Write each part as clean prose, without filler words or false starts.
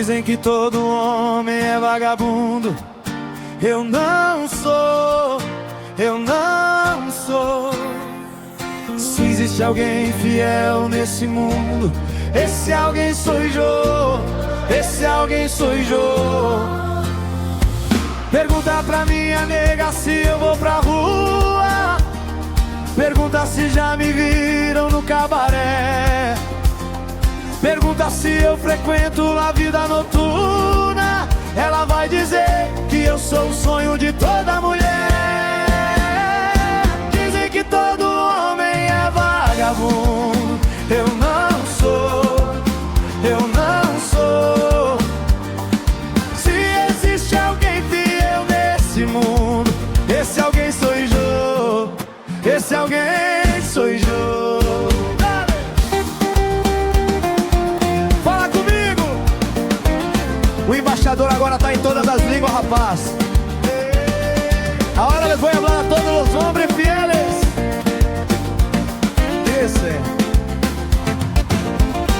Dizem que todo homem é vagabundo. Eu não sou, eu não sou. Se existe alguém fiel nesse mundo, esse alguém sou eu, esse alguém sou eu. Pergunta pra minha nega se eu vou pra rua. Pergunta se já me viram no cabaré. Pergunta se eu frequento a vida noturna. Ela vai dizer que eu sou o sonho de toda mulher. Dizem que todo homem é vagabundo. Eu não sou, eu não sou. Se existe alguém fiel nesse mundo, esse alguém sou eu, esse alguém sou eu. Fala comigo. O embaixador agora tá em todas as línguas, rapaz. Ahora les voy a hablar a todos los hombres fieles.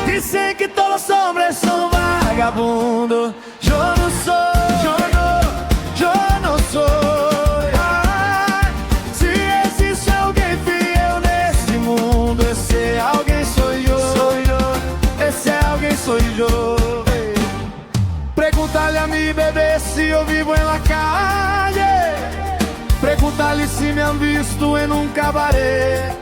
Dicen que todos los hombres son vagabundos. Yo no soy, yo no soy. Ay, si existe alguien fiel nesse mundo, esse alguém sou eu, esse alguém sou eu. Pregúntale a mi bebé si yo vivo en la calle. Pregúntale si me han visto en un cabaret.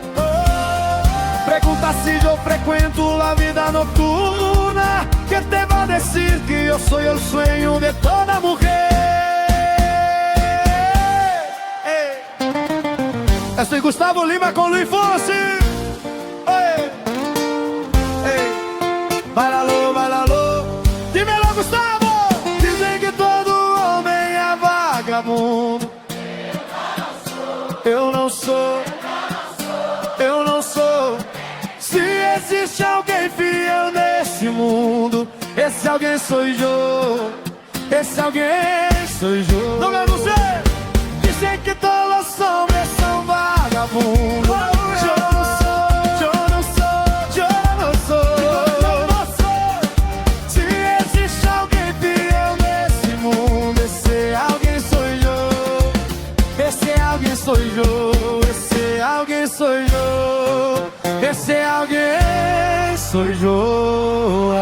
Pregunta si yo frecuento la vida nocturna, que te va a decir que yo soy el sueño de toda mujer. Esto es Gustavo Lima con Luis Fonsi. Bailalo, bailalo. Dímelo, Gustavo. Dizem que todo homem é vagabundo. Eu não sou, eu não sou. Se existe alguém fiel nesse mundo, esse alguém sou eu, esse alguém sou eu. Não é você? Dizem que todos os homens são vagabundos. Eu não sou, eu não sou, eu não sou. Se existe alguém fiel nesse mundo, esse alguém sou eu, esse alguém sou eu, esse alguém sou eu. Esse alguém sou eu.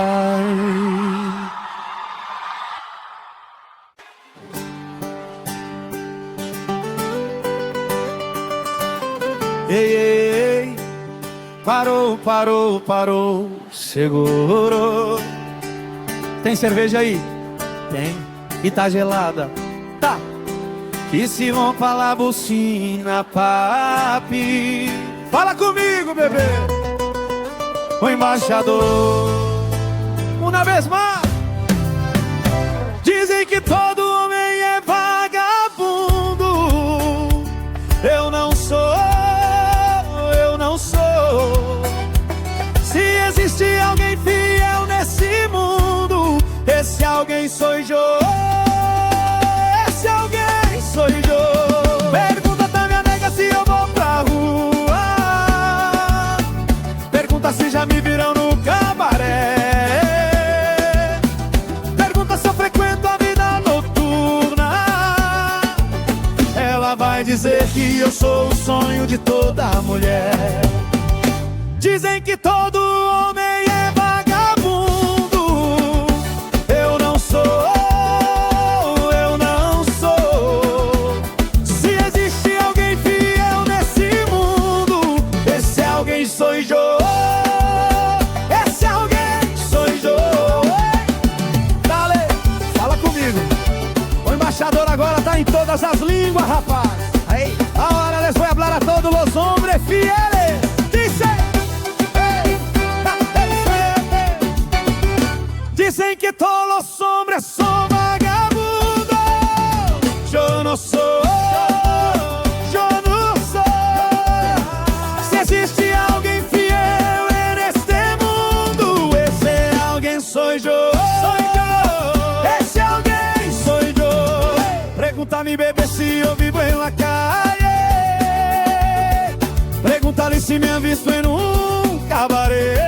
Ei, ei, ei. Parou, parou, parou. Segurou. Tem cerveja aí? Tem. E tá gelada? Tá. Que se vão falar bucina, papi. Fala comigo, bebê. O embaixador. Uma vez mais. Dizem que todo homem é vagabundo. Eu não sou, eu não sou. Se existe alguém fiel nesse mundo, esse alguém sou eu, esse alguém sou eu. Pergunta pra minha nega se eu vou pra rua. Pergunta se já me viram no cabaré. Pergunta se eu frequento a vida noturna. Ela vai dizer que eu sou o sonho de toda mulher. Dizem que todo homem é vagabundo. Eu não sou, eu não sou. Se existe alguém fiel nesse mundo, esse alguém sou eu. Esse alguém sou eu. Dale, fala comigo. O embaixador agora tá em todas as línguas, rapaz. Aí, ahora les voy a hablar a todos los hombres fieles. Dice, dicen que todos los hombres son vagabundos. Yo no soy, yo no soy. Si existe alguien fiel en este mundo, ese alguien soy yo. Ese alguien soy yo. Pregunta a mi bebé si yo vivo en la calle. Pregúntale si me han visto en un cabaret.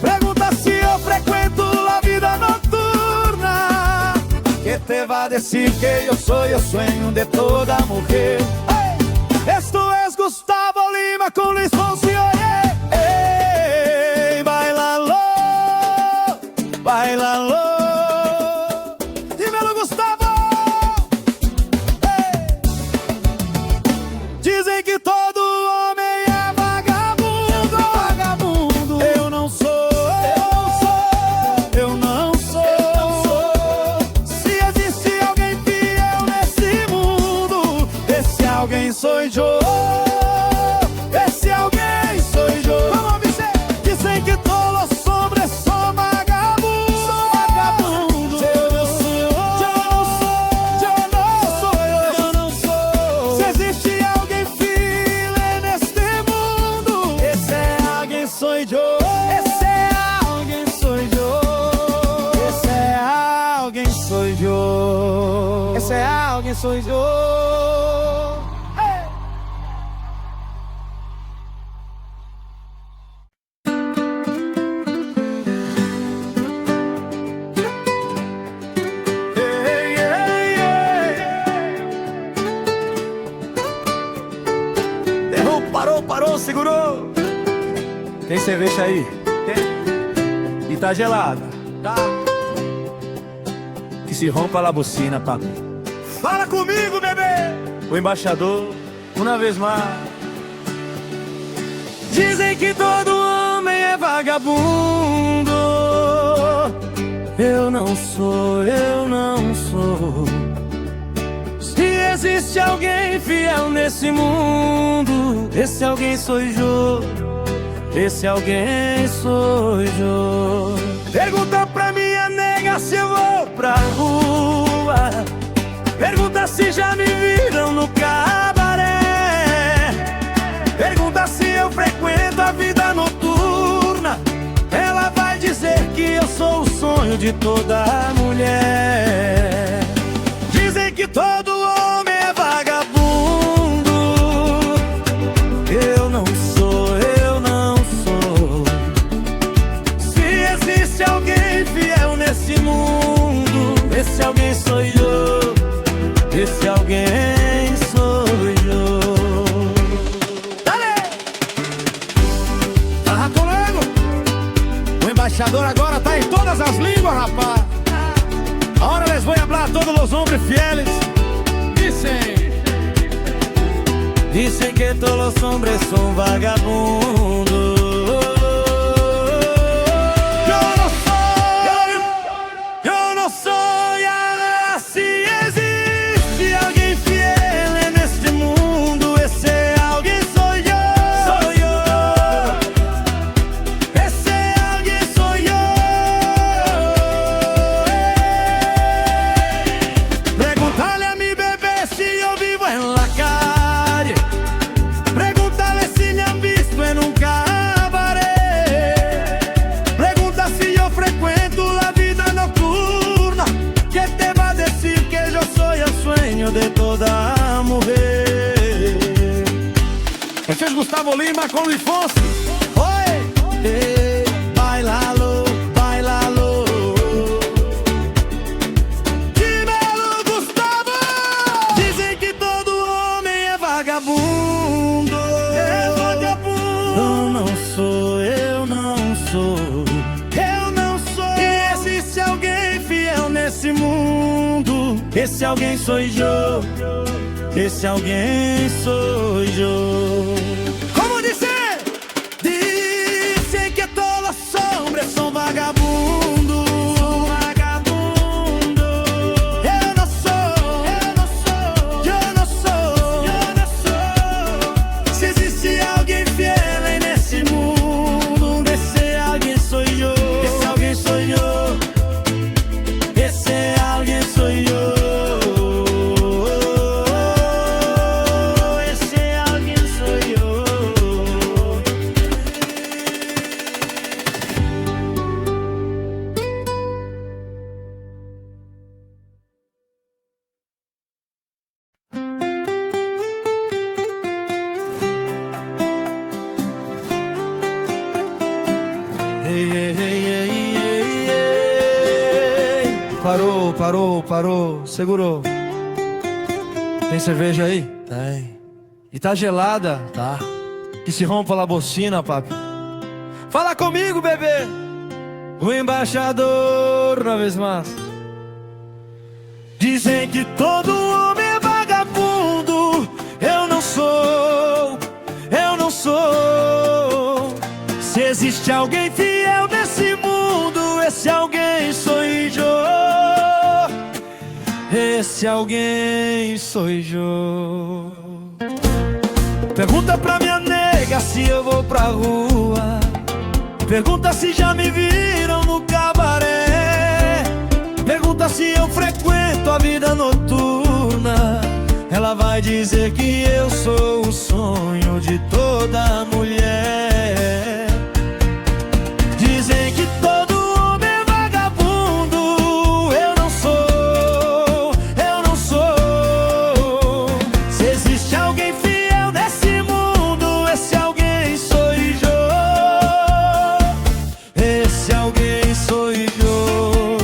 Pergunta se eu frequento a vida que te va a decir que yo soy el sueño de toda mujer. Hey, esto es Gustavo Lima con Luis Fonsi. Hey, bailalo, bailalo. Dímelo, Gustavo. Hey. Dizem que todo homem é vagabundo, vagabundo. Eu não sou, eu não sou. Se existe alguém fiel nesse mundo, esse alguém sou eu. Esse alguém sou eu. Vamos dizer. Dizem que todos os hombres são vagabundos, vagabundos. Eu não sou, eu não sou. Se existe alguém fiel neste mundo, esse alguém sou eu. Esse alguém sou eu. Esse alguém sou eu. Esse alguém sou eu. Parou, segurou. Tem cerveja aí? Tem. E tá gelada? Tá. Que se rompa a bocina, papi. Fala comigo, bebê. O embaixador, uma vez mais. Dizem que todo homem é vagabundo. Eu não sou, eu não sou. Se existe alguém fiel nesse mundo, esse alguém sou eu. Esse alguém sou eu. Pergunta pra minha nega se eu vou pra rua. Pergunta se já me viram no cabaré. Pergunta se eu frequento a vida noturna. Ela vai dizer que eu sou o sonho de toda mulher. Dizem que todo homem é vagabundo. Eu não sou, eu não sou. Se existe alguém fiel nesse mundo, esse alguém sou eu. Esse alguém sou eu. Dale! Tá, colega? O embaixador agora tá em todas as línguas, rapaz. Ahora les voy a hablar a todos los hombres fieles. Dicen que todos los hombres son vagabundos. Yo no soy así. Existe alguien fiel en este mundo. Ese alguien soy yo. Soy yo. Ese alguien soy yo. Pregúntale a mi bebé si yo vivo en la calle. Pregúntale si me han visto en un cabaret. Pregunta si yo frecuento la vida nocturna. Que te va a decir que yo soy el sueño de toda mujer. Este es Gustavo Lima con Luis Fonsi. Oi, bailalo, bailalo. Dímelo, Gustavo. Dizem que todo homem é vagabundo. É vagabundo. Eu não sou, eu não sou. Eu não sou. E existe alguém fiel nesse mundo. Esse alguém sou eu. Esse alguém sou eu. Como dizer? Dizem que todos os hombres são vagabundos. Vagabundo. Eu não sou, eu não sou. Eu não sou, eu não sou. Se existe alguém fiel nesse mundo, esse alguém sou eu. Esse alguém sou eu. Esse alguém sou eu. Parou. Segurou. Tem cerveja aí? Tem. E tá gelada? Tá. Que se rompa a bocina, papi. Fala comigo, bebê. O embaixador, uma vez mais. Dizem que todo homem é vagabundo. Eu não sou. Se existe alguém fiel nesse mundo, esse alguém sou eu. Esse alguém sou eu. Pergunta pra minha nega se eu vou pra rua. Pergunta se já me viram no cabaré. Pergunta se eu frequento a vida noturna. Ela vai dizer que eu sou o sonho de toda mulher. Dizem que todo homem é vagabundo. Eu não sou. Se existe alguém fiel nesse mundo, esse alguém sou eu. Esse alguém sou eu.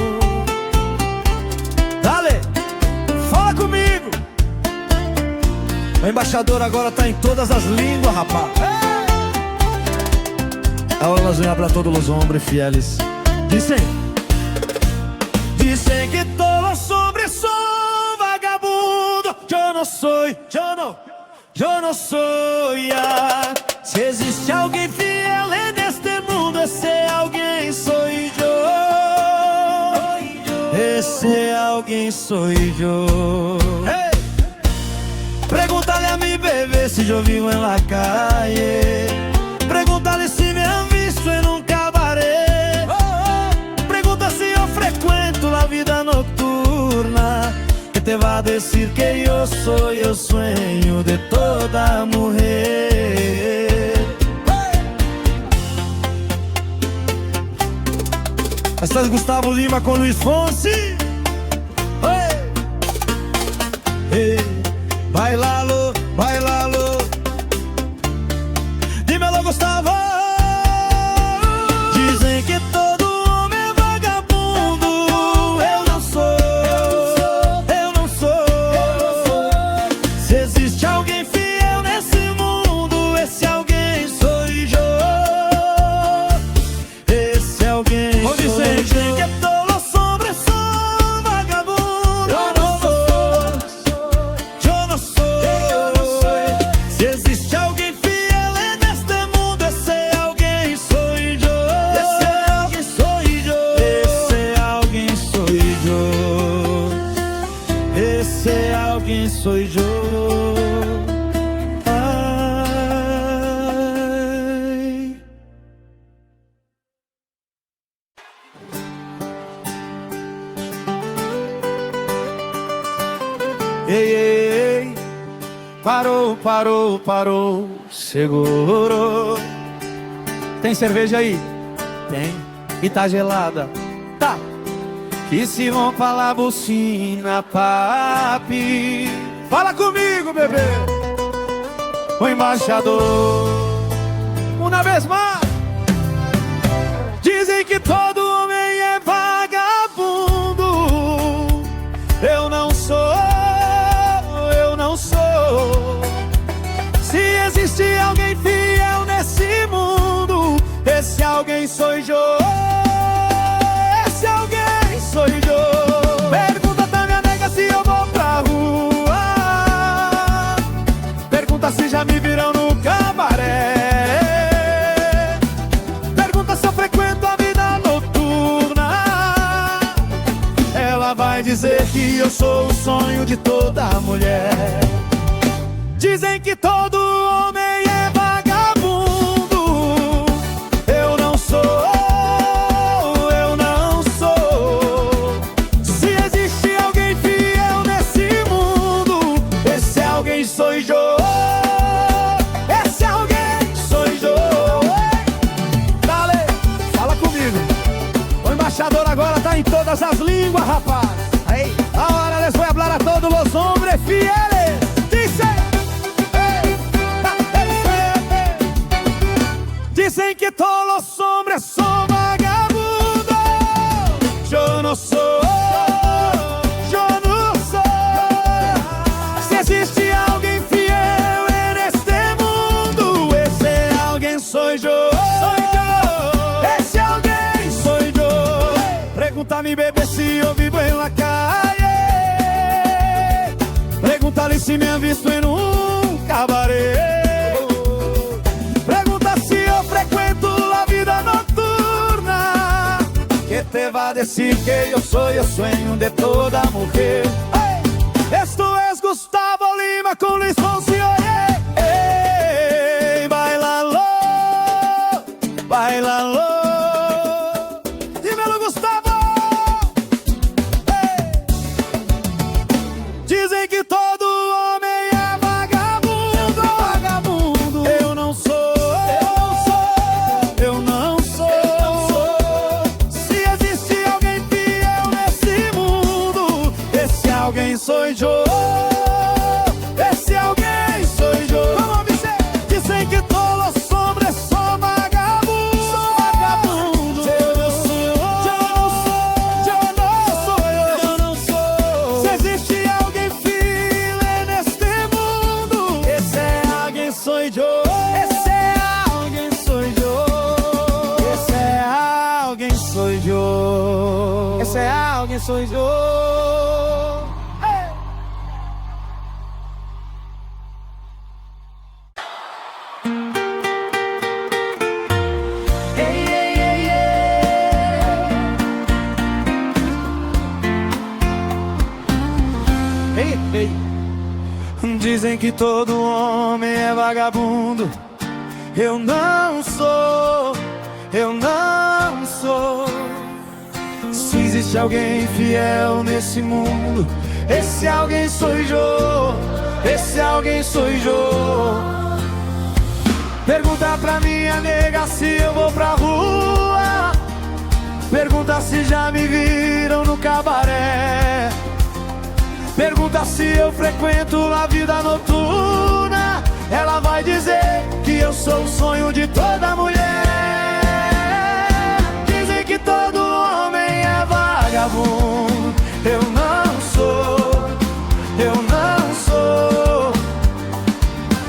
Dale, fala comigo. O embaixador agora tá em todas as línguas, rapaz. Ahora nos habla a todos los hombres fieles. Dicen que todos los hombres son vagabundos. Yo no soy. Se existe alguém fiel neste mundo, esse alguém sou eu. Esse alguém sou eu. Hey! Pregúntale a mi bebé si yo vivo en la calle. Pregúntale si me han visto en un cabaret. Pregunta si yo frecuento la vida nocturna, que te va a decir que yo soy el sueño de toda mujer. Estás Gustavo Lima con Luis Fonsi. Bailalo. Dímelo, Gustavo. Dizem que todo homem é vagabundo. Eu não sou. Se existe alguém fiel nesse mundo, esse alguém sou eu. Esse alguém sou eu. Dizem que todos os hombres são vagabundos. Eu não sou. Se existe alguém fiel neste mundo, esse alguém sou eu. Esse alguém sou eu. Esse alguém sou eu. Ai. Ei. Parou. Segurou. Tem cerveja aí? Tem. E tá gelada? Tá. Que se vão falar bocina, papi. Fala comigo, bebê. O embaixador. Uma vez mais. Dizem que todo homem é vagabundo. Eu não sou. Se existe alguém fiel nesse mundo, esse alguém sou eu. Esse alguém sou eu. Pergunta pra minha nega se eu vou pra rua. Pergunta se já me viram no cabaré. Pergunta se eu frequento a vida noturna. Ela vai dizer que eu sou o sonho de toda mulher. Dizem que todo homem é vagabundo. Eu não sou. Se existe alguém fiel nesse mundo, esse alguém sou eu. Esse alguém sou eu. Dale, fala comigo. O embaixador agora tá em todas as línguas, rapaz. Aí, agora les voy a hablar a todos los hombres fieles. Dicen que todos los hombres son vagabundos. Yo no soy. se me avisto em um cabaré. Pergunta se eu frequento a vida noturna, que te va a decir que yo soy el sueño de toda mujer. Esto es Gustavo Lima con Luis Fonsi, oye. Bailalo, bailalo. Dímelo, Gustavo. Dizem que todo homem é vagabundo, vagabundo. Eu não sou, eu não sou. Se existe alguém fiel nesse mundo, esse alguém sou eu. Esse alguém sou eu. Vamos dizer. Dizem que todos os homens são vagabundos, vagabundos. Eu não sou, eu não sou. Se existe alguém fiel neste mundo, esse alguém sou eu. Esse alguém sou eu. Esse alguém sou eu. Esse alguém sou eu. Dizem que todo homem é vagabundo. Eu não sou, eu não sou. Se existe alguém fiel nesse mundo, esse alguém sou eu. Esse alguém sou eu. Pergunta pra minha nega se eu vou pra rua. Pergunta se já me viram no cabaré. Pergunta se eu frequento a vida noturna. Ela vai dizer que eu sou o sonho de toda mulher. Dizem que todo homem é vagabundo. Eu não sou, eu não sou.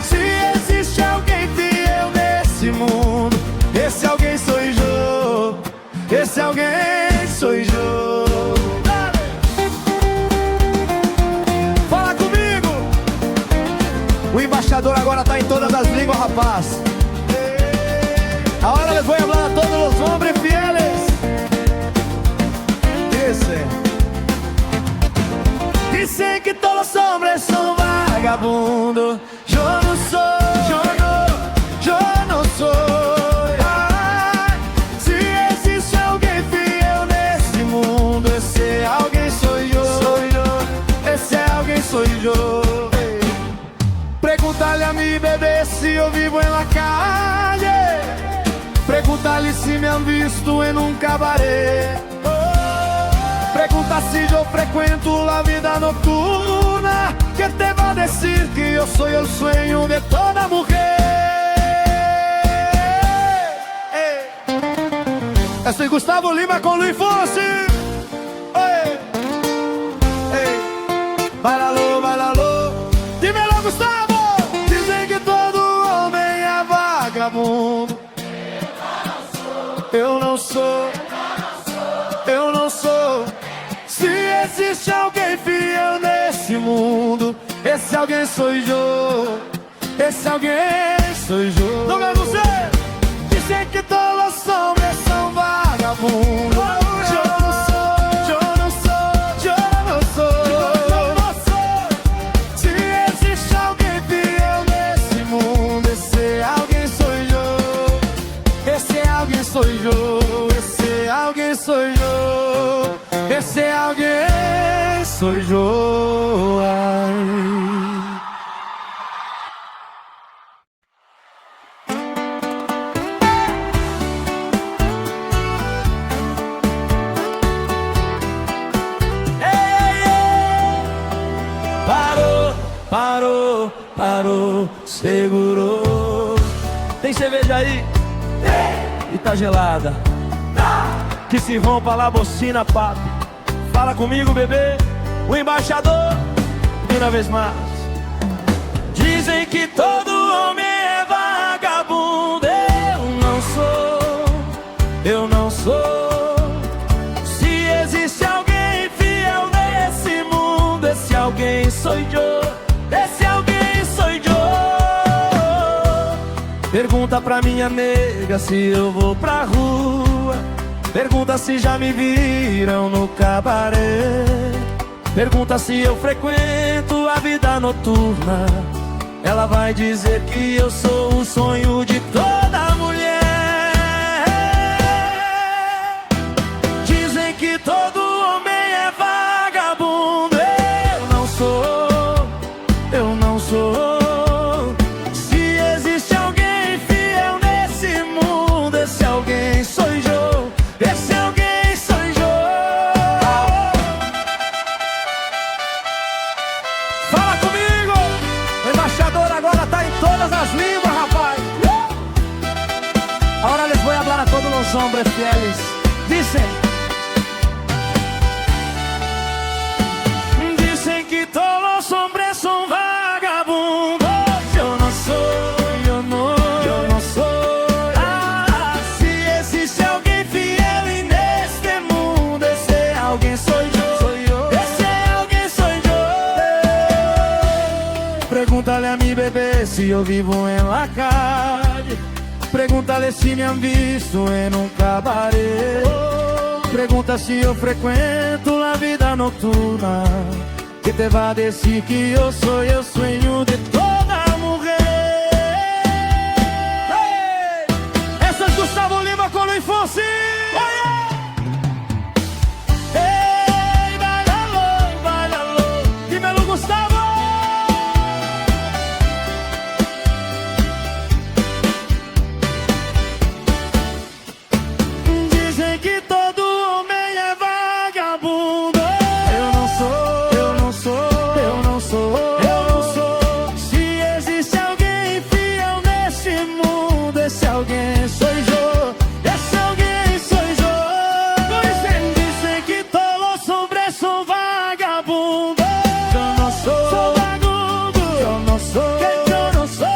Se existe alguém fiel nesse mundo, esse alguém sou eu. Esse alguém sou eu. O embaixador agora tá em todas as línguas, rapaz. Ahora les voy a hablar a todos los hombres fieles. Dicen que todos los hombres son vagabundos. Yo no soy, yo no soy. Ay, si existe alguien fiel nesse mundo, esse alguém sou eu. Esse alguém sou eu. Pregúntale a mi bebé si yo vivo en la calle. Pregúntale si me han visto en un cabaret. Pregunta si yo frecuento la vida nocturna, que te va a decir que yo soy el sueño de toda mujer. Esse é Gustavo Lima com Luis Fonsi. Bailalo, bailalo. Dímelo, Gustavo. Eu não sou, eu não sou. Se existe alguém fiel nesse mundo, esse alguém sou eu. Esse alguém sou eu. Não é você? Dizem que todos os homens são vagabundos. Eu não sou, eu não sou, eu não sou. Se existe alguém fiel nesse mundo, esse alguém sou eu. Esse alguém sou eu. Esse alguém sou eu. Esse alguém sou eu. Parou, parou, segurou. Tem cerveja aí? E tá gelada? Que se rompa lá a bocina, papi. Fala comigo, bebê. O embaixador, uma vez mais. Dizem que todo homem é vagabundo. Eu não sou. Se existe alguém fiel nesse mundo, esse alguém sou eu. esse alguém sou eu. Pergunta pra minha nega se eu vou pra rua. Pergunta se já me viram no cabaré. Pergunta se eu frequento a vida noturna. Ela vai dizer que eu sou o sonho de toda mulher. Dizem que todo homem é vagabundo. Eu não sou, eu não sou. Se existe alguém fiel nesse mundo, esse alguém sou eu. Esse alguém sou eu. Fala comigo! O embaixador agora tá em todas as línguas, rapaz. Ahora les voy a hablar a todos los hombres fieles. Dicen que todos los hombres son vagabundos. Eu não sou, eu não sou. Ah, se existe alguém fiel e neste mundo, esse alguém sou eu. Esse alguém sou eu. Pregúntale a mi bebé si yo vivo en la calle. Pregúntale si me han visto en un cabaret. Pregunta si yo frecuento la vida nocturna, que te va a decir que yo soy el sueño de toda mujer. Hey! Essa es Gustavo Lima con Luis Fonsi. Hey, bailalo, bailalo. Dímelo, Gustavo. Dizem que todo homem é vagabundo. Eu não sou, eu não sou, eu não sou, eu não sou. Se existe alguém fiel nesse mundo, esse alguém sou eu. Esse alguém sou eu. Dizem que todos os hombres são vagabundos. Eu não sou vagabundo, eu não sou, eu não sou.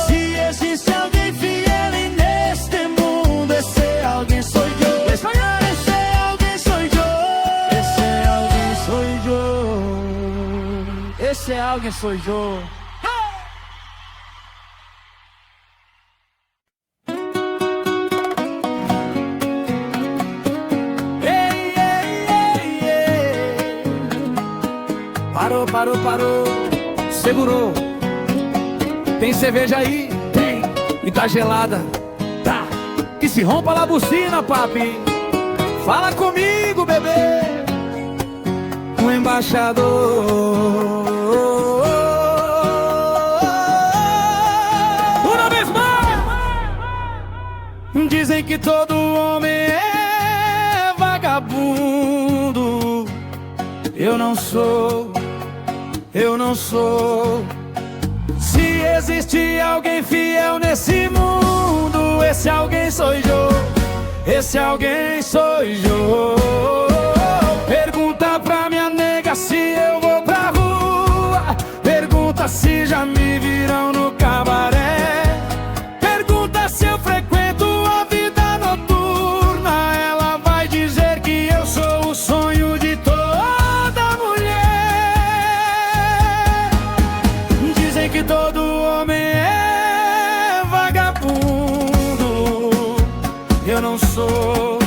Se existe alguém fiel e neste mundo, esse alguém sou eu. Esse alguém sou eu. Esse alguém sou eu. Esse alguém sou eu. Ei, ei, ei, ei. Parou, parou, parou. Segurou. Tem cerveja aí? Tem. E tá gelada? Tá. Que se rompa lá a bucina, papi. Fala comigo, bebê. O embaixador. Uma vez mais. Dizem que todo homem é vagabundo. Eu não sou, eu não sou. Se existe alguém fiel nesse mundo, esse alguém sou eu. Esse alguém sou eu. Pergunta pra minha nega se eu vou pra rua. Pergunta se já me viram no cabaré. Pergunta se eu frequento a vida noturna. Ela vai dizer que eu sou o sonho de toda mulher. Dizem que todo homem é vagabundo. Eu não sou,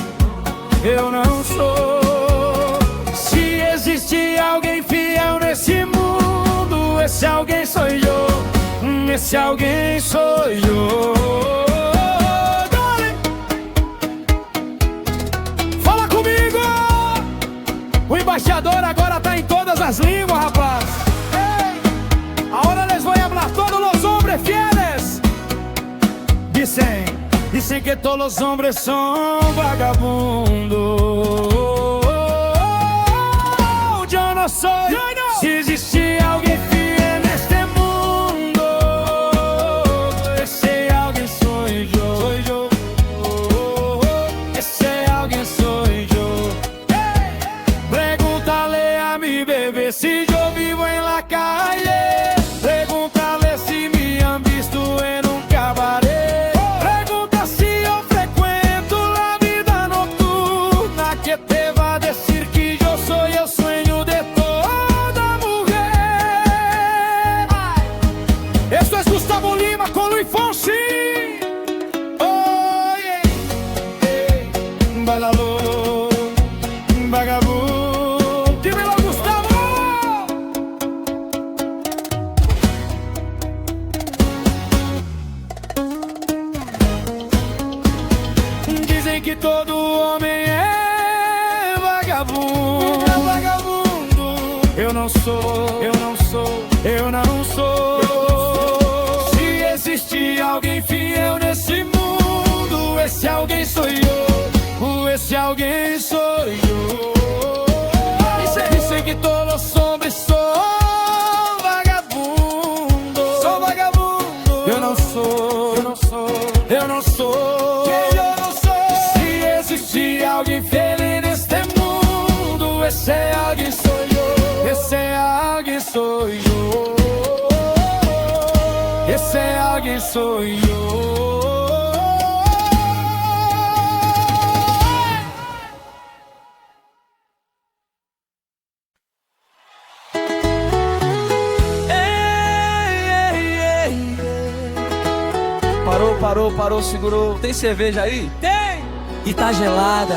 eu não sou. Se existe alguém fiel nesse mundo, esse alguém sou eu. Esse alguém sou eu. Dale. Fala comigo. O embaixador agora tá em todas as línguas, rapaz. Hey. Ahora les voy a hablar todos los hombres fieles. Dicen que todos los hombres son vagabundos. Yo no soy. Si existe alguém fiel neste mundo, esse alguém sou eu. Sou eu. Esse alguém sou eu. Pregúntale a mi bebé si yo vivo en la calle. Pregúntale si me han visto en un cabaret. Pregunta si yo frecuento la vida nocturna, que te va a decir que yo soy el sueño de toda mujer. sou, eu não sou, eu não sou. Se existe alguém fiel nesse mundo, esse alguém sou eu, esse alguém sou eu. Dizem que todo homem sou vagabundo, sou vagabundo. Eu não sou, eu não sou, eu não sou, eu não sou. Se existe alguém feliz neste mundo, esse alguém sou eu, esse alguém sou eu, esse alguém sou eu. Parou, segurou. Tem cerveja aí? Tem! E tá gelada.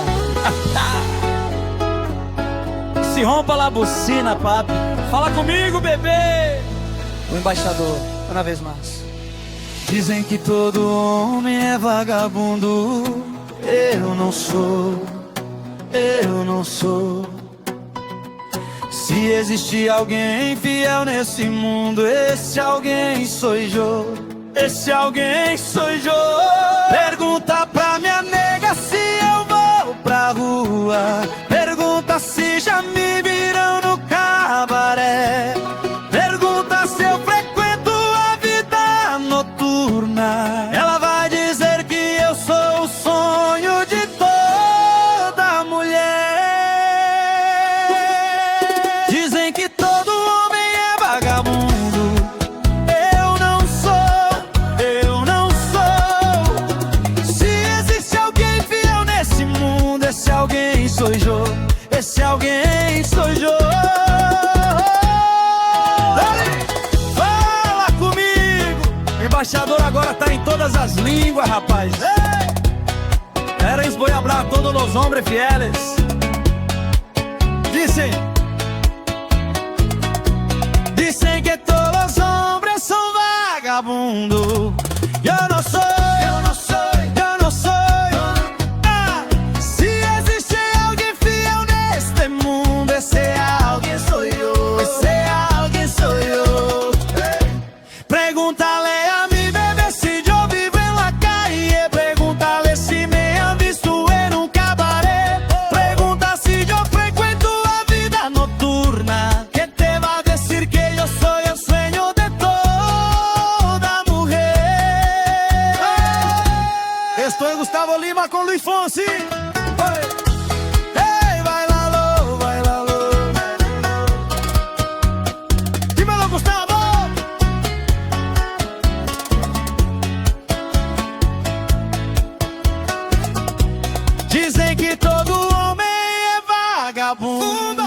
Se rompa lá a bucina, papi. Fala comigo, bebê! O embaixador, uma vez mais. Dizem que todo homem é vagabundo. Eu não sou, eu não sou. Se existe alguém fiel nesse mundo, esse alguém sou eu, esse alguém sou eu. Pergunta pra minha nega se eu vou pra rua. Pergunta se já me viram no cabaré. Pergunta se eu frequento a vida noturna. Ela vai dizer que eu sou o sonho de toda mulher. Dizem que todo homem é vagabundo. Esse alguém sou eu, esse alguém sou eu. Fala comigo. Embaixador agora tá em todas as línguas, rapaz. Querem hablar todos os homens fieles. Dicen que todos os homens são vagabundos. Eu não sou. Estou Gustavo Lima com Luiz Fonsi. Ei, vai lá, lô, vai lá, lô. Dímelo, Gustavo. Dizem que todo homem é vagabundo.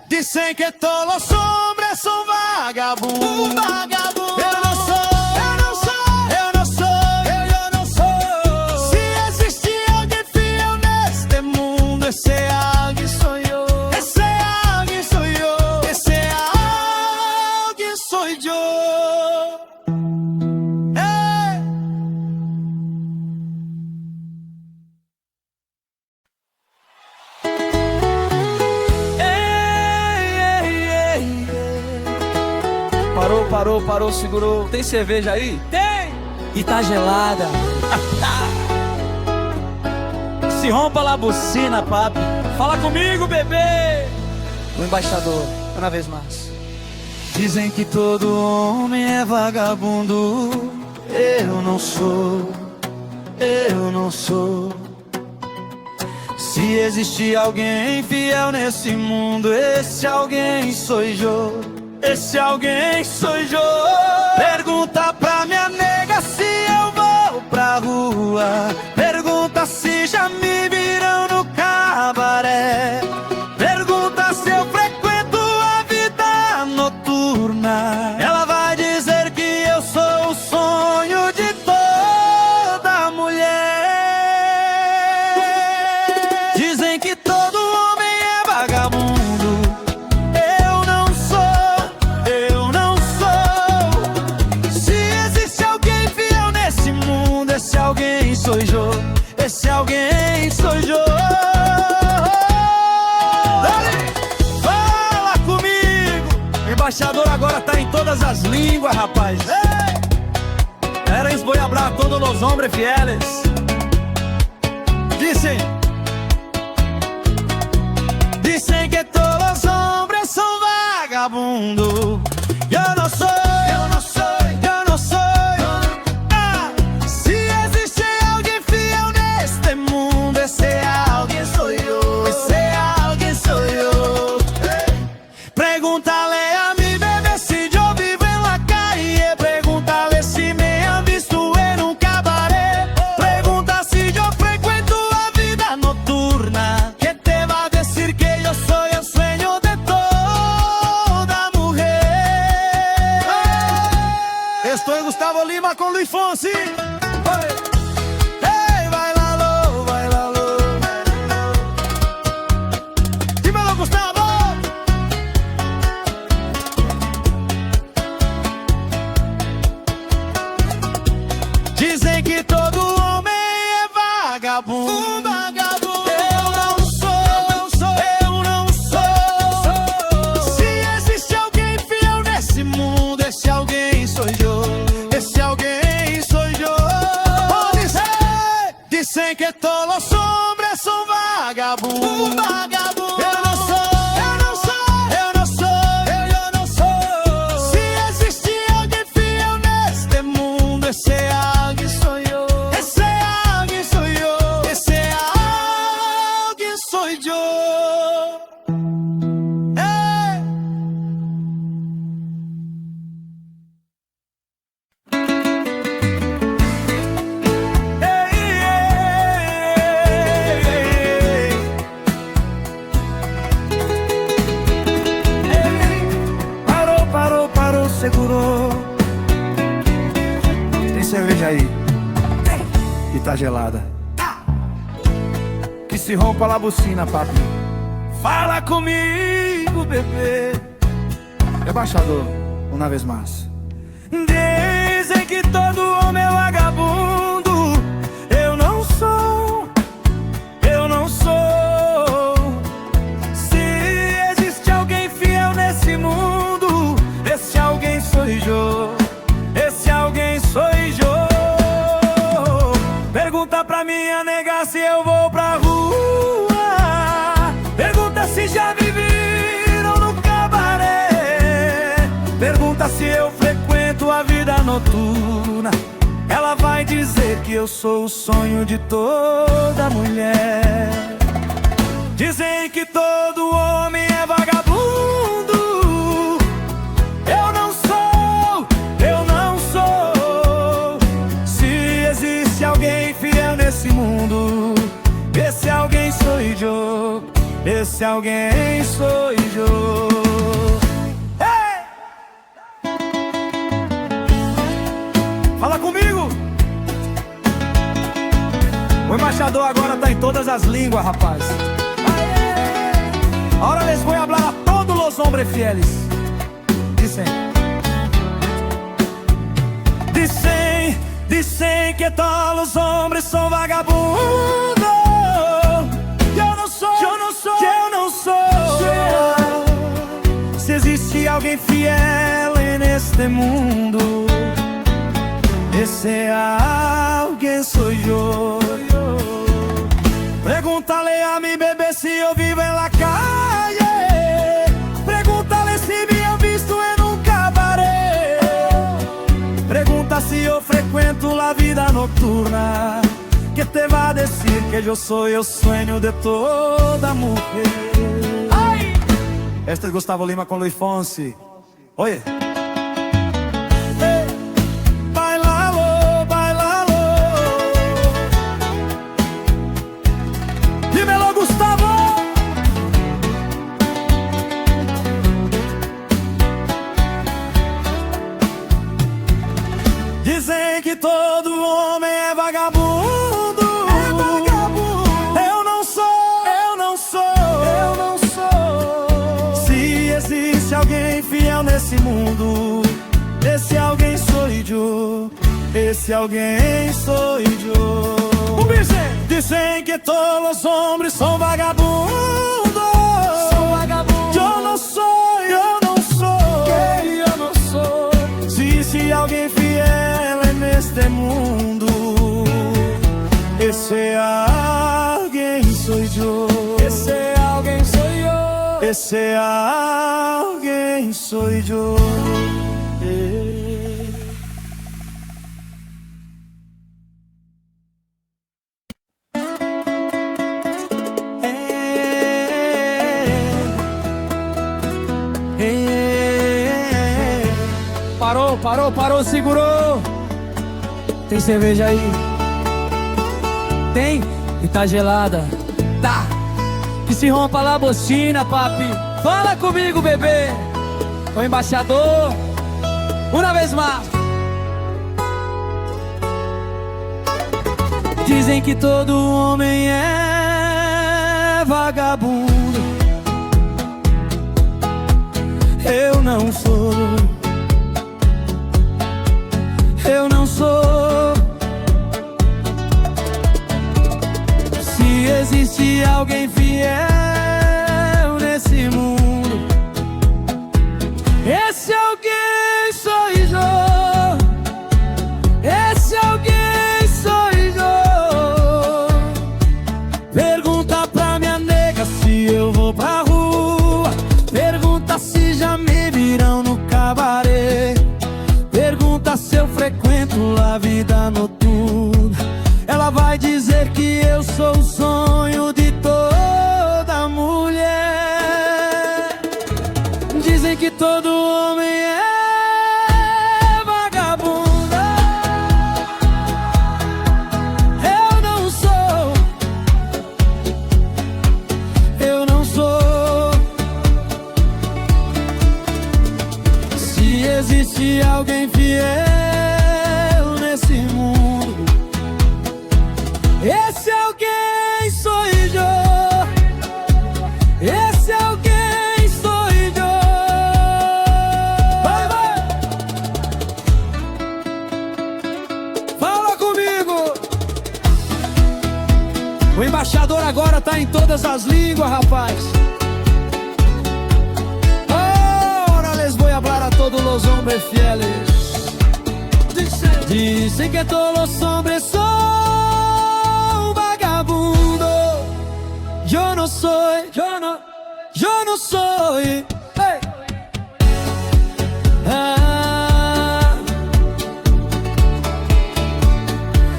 Dicen que todos los hombres son vagabundos. Eu não sou, eu não sou, eu não sou, eu não sou. Se existe alguém fiel neste mundo, esse alguém sou eu, esse alguém sou eu, esse alguém sou eu. Parou, segurou. Tem cerveja aí? Tem! E tá gelada. Se rompa lá a bucina, papi. Fala comigo, bebê! O embaixador, uma vez mais. Dizem que todo homem é vagabundo. Eu não sou, eu não sou. Se existe alguém fiel nesse mundo, esse alguém sou eu, esse alguém sou eu. Pergunta pra minha nega se eu vou pra rua. Pergunta se já me viram no cabaré. Pergunta se eu frequento a vida noturna. Ela vai dizer que eu sou o sonho de toda mulher. Dizem que todo homem é vagabundo. Eu não sou, eu não sou. as línguas, rapaz. Queréis voy a hablar a todos los hombres fieles. Dicen que todos los hombres son vagabundos. Yo no soy. Si existe alguien fiel neste mundo, ese alguien soy yo. Ese alguien soy yo. Pregúntale a mi bebé si yo vivo en la calle. Pregúntale si me han visto en un cabaret. Pregunta si yo frecuento la vida nocturna, que te va a decir que yo soy el sueño de toda mujer. Estoy Gustavo Lima con Luis Fonsi. Hey, bailalo, bailalo. Dímelo, Gustavo. Dizem que todo homem é vagabundo. Eu não sou. Se existe alguém fiel nesse mundo, esse alguém sou eu. Esse alguém sou eu. Pode ser. Dizem que todos os homens são vagabundos. Eu não sou. Se existe alguém fiel neste mundo, esse alguém sou eu. Esse alguém sou eu. Esse alguém sou eu. Ei! Parou, segurou. Tem cerveja aí? E tá gelada. Que se rompa a bucina, papi. Fala comigo, bebê. Embaixador, uma vez mais. Dizem que todo homem é vagabundo. Eu não sou. Se existe alguém fiel nesse mundo, esse alguém sou eu. Esse alguém sou eu. Pergunta pra minha nega se eu vou pra rua. Pergunta se já me viram no cabaré. Pergunta se eu frequento a vida noturna. Ela vai dizer que eu sou o sonho de toda mulher. Dizem que todo homem é vagabundo. Eu não sou. Se existe alguém fiel nesse mundo, esse alguém sou eu. Esse alguém sou eu. Hey! Fala comigo. O embaixador agora tá em todas as línguas, rapaz. Ahora les voy a hablar a todos los hombres fieles. Dicen que todos los hombres son vagabundos. Eu não sou. Se existe alguém fiel neste mundo, esse alguém sou eu. Pregúntale a mi bebé si yo vivo en la calle. Pregúntale si me han visto en un cabaret. Pregunta si yo frecuento la vida nocturna, que te va a decir que yo soy el sueño de toda mujer. ¡Ay! Este es Gustavo Lima con Luis Fonsi. Oye. Dímelo, Gustavo. Dizem que todo homem é vagabundo. Eu não sou. Se existe alguém fiel nesse mundo, esse alguém sou eu. Esse alguém sou eu. Dizem que todos os homens são vagabundos. Eu não sou. existe alguém fiel é neste mundo, esse alguém sou eu. Esse alguém sou eu. Esse alguém sou eu. Parou, segurou. Tem cerveja aí? Tem? E tá gelada? Tá. Que se rompa lá a bocina, papi. Fala comigo, bebê. O embaixador. Uma vez mais. Dizem que todo homem é vagabundo. Eu não sou. Eu não sou. Se existe alguém fiel nesse mundo, esse alguém sou eu. Esse alguém sou eu. Pergunta pra minha nega se eu vou pra rua. Pergunta se já me viram no cabaré. Pergunta se eu frequento a vida noturna. Ela vai dizer que eu sou o sonho de toda mulher. Dizem que todo homem é vagabundo. Eu não sou. Eu não sou. Se existe alguém fiel nesse mundo, esse alguém sou eu. Esse alguém sou eu. Vai, vai. Fala comigo. O embaixador agora tá em todas as línguas, rapaz. Voy a hablar a todos los hombres fieles. Dicen que todos los hombres son vagabundos. Yo no soy, yo no soy. Hey.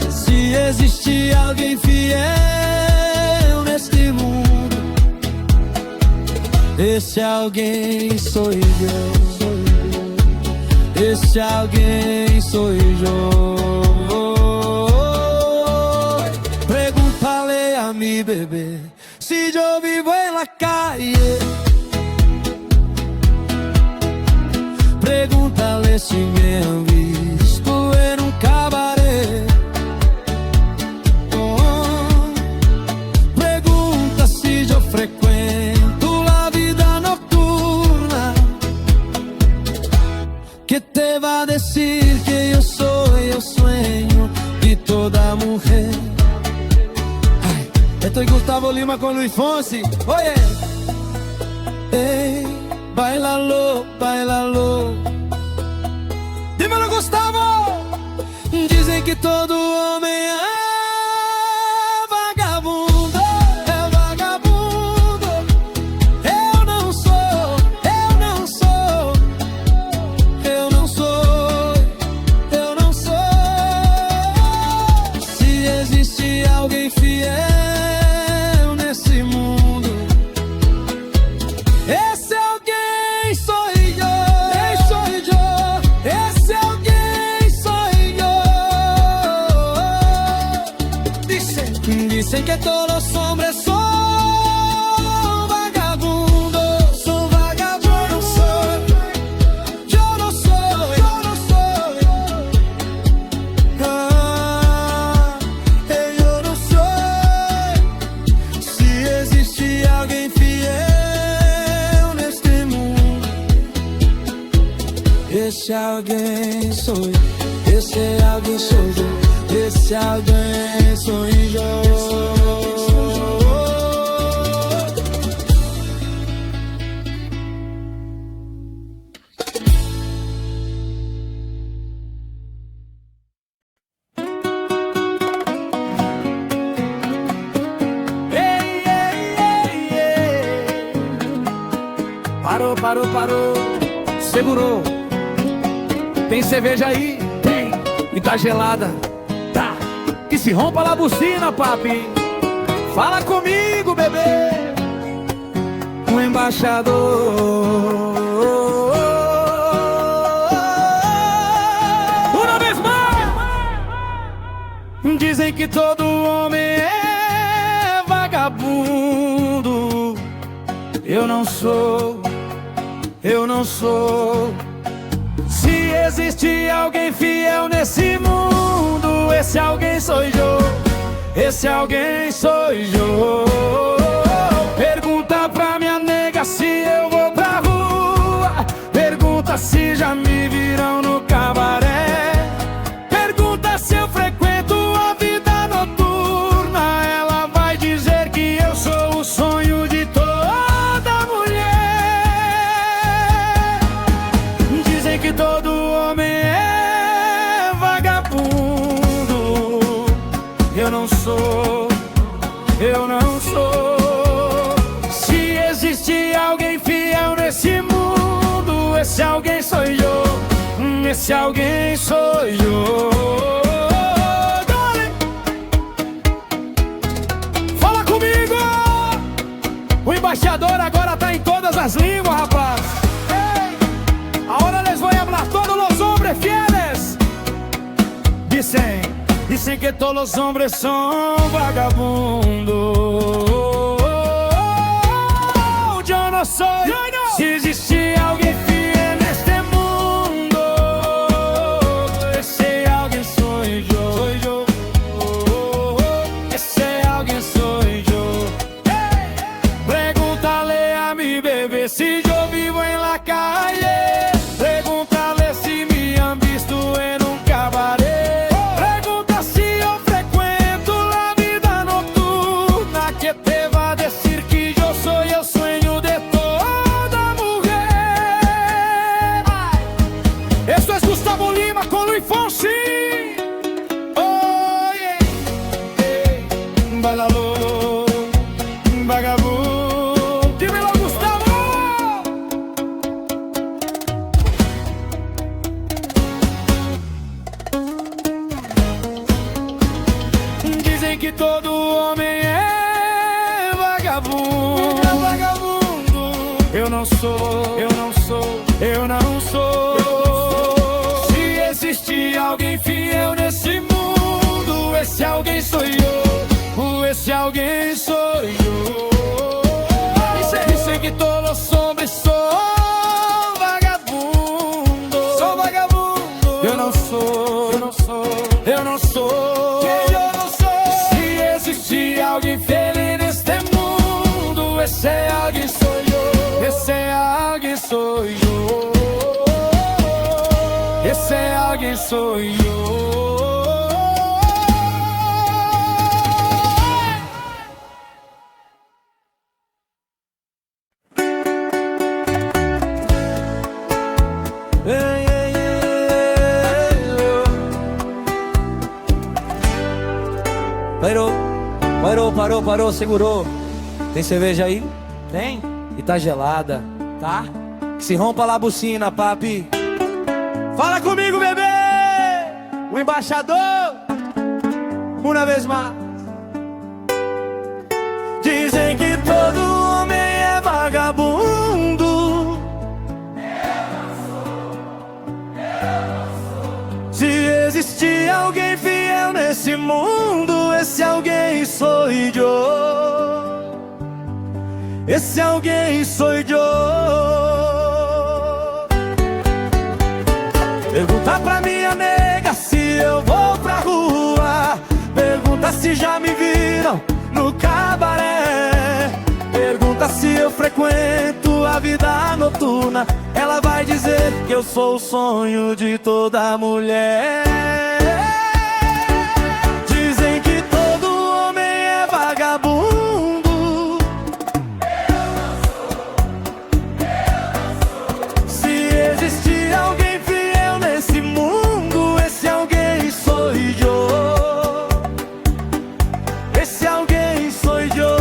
Se existe alguém fiel neste mundo, esse alguém sou eu. Esse alguém sou eu. Pregúntale a mi bebé si yo vivo en la calle. Pregúntale si me han visto en un cabaret. Pregunta si yo frecuento la vida nocturna. Que te va a decir que yo soy el sueño de toda mujer. Ay, estoy Gustavo Lima con Luis Fonsi. Oye, hey, bailalo, bailalo. Dímelo, Gustavo. Dizem que todo homem é vagabundo. É vagabundo. Eu não sou, eu não sou. Eu não sou, eu não sou. Se existe alguém fiel nesse mundo, esse alguém sou eu. Esse alguém sou eu. Dicen que todos los hombres son vagabundos. Son vagabundos. Yo no soy. Eu não sou. Se existe alguém fiel neste mundo, esse alguém sou eu. Esse alguém sou eu. Esse alguém sou eu. parou, segurou. Tem cerveja aí? Tem. E tá gelada? Tá. Que se rompa lá a bucina, papi. Fala comigo, bebê. O embaixador. Uma vez mais. Dizem que todo homem é vagabundo. Eu não sou. Se existe alguém fiel nesse mundo, esse alguém sou eu. Esse alguém sou eu. Pergunta pra minha nega se eu vou pra rua. Pergunta se já me viram no cabaré. Pergunta se eu frequento a vida noturna. Ela vai dizer que eu sou o sonho de toda mulher. Dizem que todo homem é vagabundo. Eu não sou. Se existe alguém fiel nesse mundo, esse alguém sou eu. Esse alguém sou eu. Fala comigo! O embaixador agora tá em todas as línguas, rapaz. Ahora les voy a hablar todos los hombres fieles. Dicen que todos los hombres son vagabundos. Yo no soy. Si existe alguien fiel en este mundo, ese alguien soy yo. Ese alguien soy yo. Pregúntale a mi bebé si yo vivo en la calle. Pregúntale si me han visto en un cabaret. Pregunta si yo frecuento la vida nocturna, que te va a decir que yo soy el sueño de toda mujer. Esto es Gustavo Lima con Luis Fonsi. Oh, yeah. Bailalo, vagabundo. Dímelo, Gustavo. Dizem que todo homem é vagabundo. Eu não sou. Se existe alguém fiel nesse mundo, esse alguém sou eu. Esse alguém sou eu. Dizem que todos os homens são vagabundos. Eu não sou. Se existe alguém feliz neste mundo, esse alguém sou eu. Esse alguém sou eu. Esse alguém sou eu. Parou, segurou. Tem cerveja aí? Tem? E tá gelada, tá? Que se rompa lá a bucina, papi. Fala comigo, bebê! O embaixador. Uma vez mais. Dizem que todo homem é vagabundo. Se existe alguém fiel nesse mundo, esse alguém sou eu. Esse alguém sou eu. Pergunta pra minha nega se eu vou pra rua. Pergunta se já me viram no cabaré. Pergunta se eu frequento a vida noturna. Ela vai dizer que eu sou o sonho de toda mulher. Dizem que todo homem é vagabundo. Se existe alguém fiel nesse mundo, esse alguém sou eu. Esse alguém sou eu.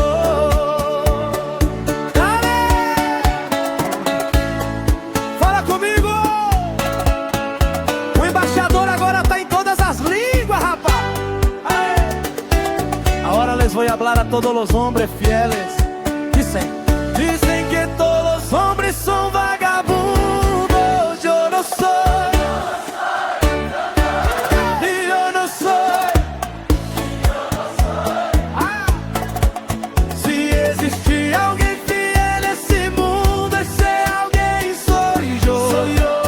hablar a todos los hombres fieles. Dicen que todos los hombres son vagabundos. Yo no soy, y yo no soy. Si existe alguien fiel nesse mundo, esse alguém sou eu.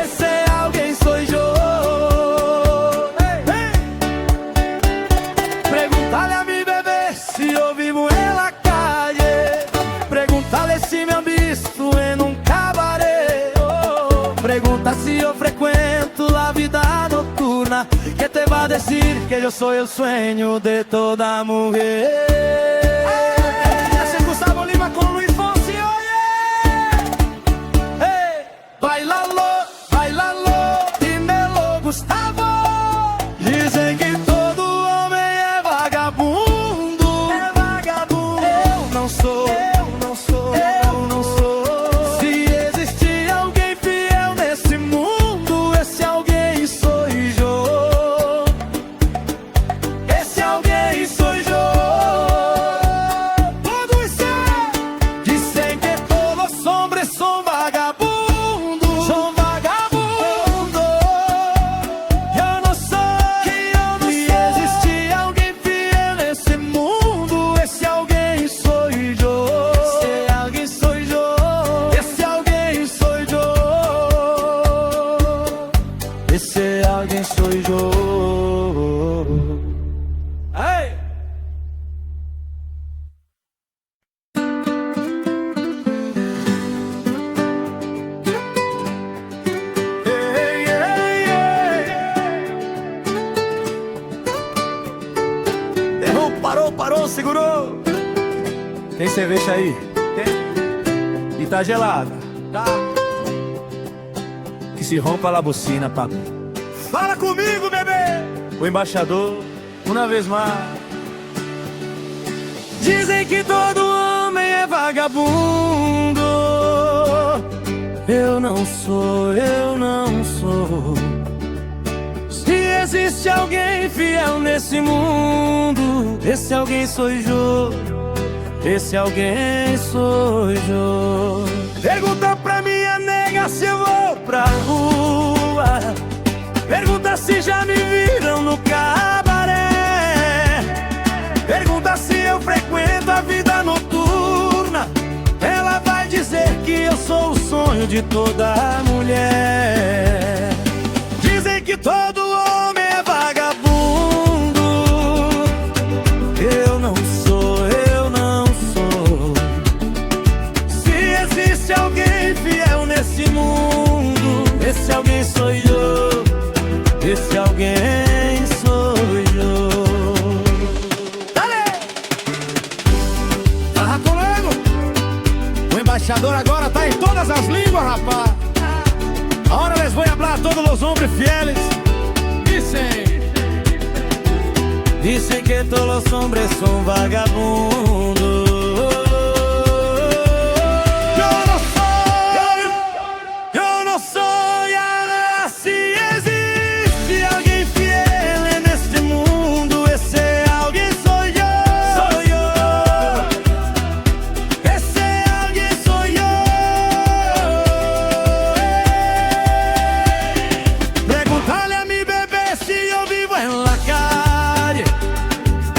Esse alguém sou eu. Pergunta-lhe a mi bebê se eu vivo en la calle. Pergunta-lhe se me han visto en un cabaret. Pregunta si yo frecuento la vida nocturna, que te va a decir que yo soy el sueño de toda mujer. Esse é Gustavo Lima com Luiz Fonsi, oye! Hey, bailalo, bailalo, dímelo, Gustavo. Dizem que todo homem é vagabundo. É vagabundo. Eu não sou, eu não sou, eu não sou. Se existe alguém fiel nesse mundo, esse alguém sou eu. Esse alguém sou eu. Tudo isso é. Dizem que todos os homens são vagabundos. São vagabundos. Eu não sou, que eu não se sou. Existe alguém fiel nesse mundo, esse alguém sou eu. Esse alguém sou eu. Esse alguém sou eu. Esse alguém sou eu. Ei! Ei, ei, ei. Errou, parou, segurou. Tem cerveja aí? Tem. E tá gelada? Tá. Que se rompa a bocina, papi. Fala comigo, bebê! O embaixador, uma vez mais. Dizem que todo homem é vagabundo. Eu não sou, eu não sou. Se existe alguém fiel nesse mundo, esse alguém sou eu. Esse alguém sou eu. Pergunta pra minha nega se eu vou pra rua. Pergunta se já me viram no cabaré. Pergunta se eu frequento a vida noturna. Ela vai dizer que eu sou o sonho de toda mulher. Dizem que todo homem é vagabundo. Eu não sou, eu não sou. Se existe alguém fiel nesse mundo, esse alguém sou eu. Esse alguém sou eu. Dale! Tá comigo? O embaixador agora tá em todas as línguas, rapaz. Agora les voy a hablar a todos os homens fieles. Dicen que todos los hombres son vagabundos. Yo no soy así. Existe alguien fiel en este mundo, ese alguien soy yo. Soy yo. Ese alguien soy yo. Pregúntale a mi bebé si yo vivo en la calle.